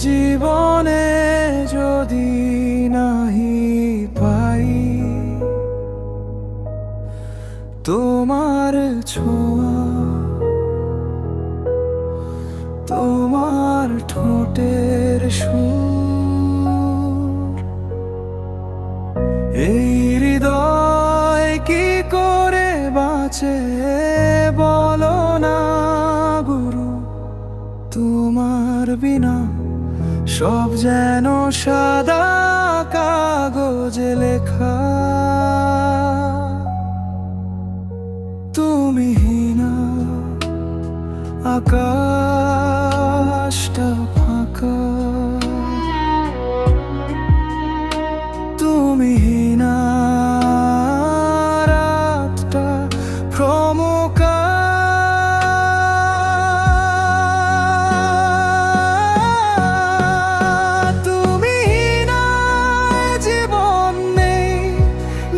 জীবনে যদি নাহি পাই তোমার ছোঁয়া, তোমার ঠোঁটের সুর, এই হৃদয় কি করে বাঁচে বলো না গুরু। তোমার বিনা সব যেন সাদা কাগজে লেখা। তুমি না আকাশটা ফাঁকা, তুমি না রাতটা ভ্রমকা। তুমি না জীবন নেই,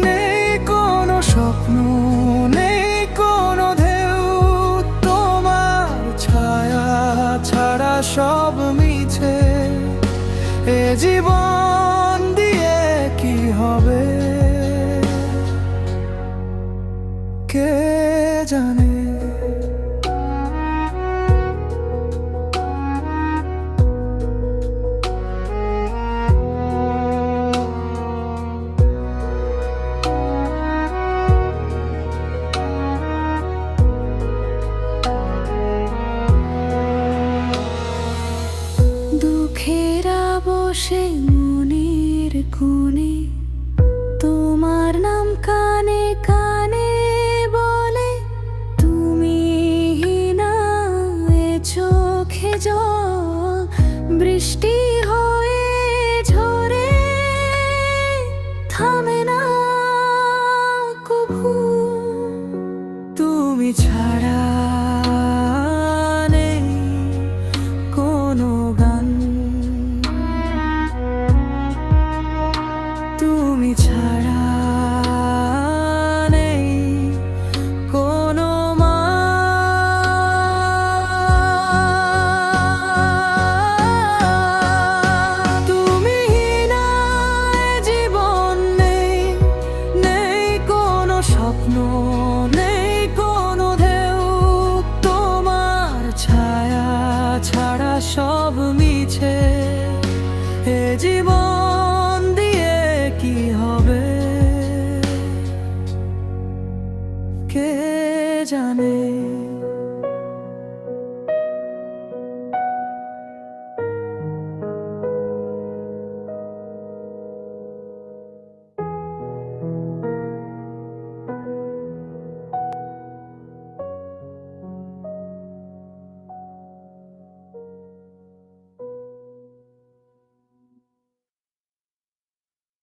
নেই কোনো স্বপ্ন, নেই কোনো ঢেউ। তোমার ছায়া ছাড়া সব মিছে, এ জীবন দিয়ে কি হবে কে জানে। দুঃখেরা বসে মনের কোণে তোমার নাম কানে কানে বলে। তুমি না এ চোখে জল বৃষ্টি হয়ে ঝরে, থামে না কভু। তুমি ছাড়া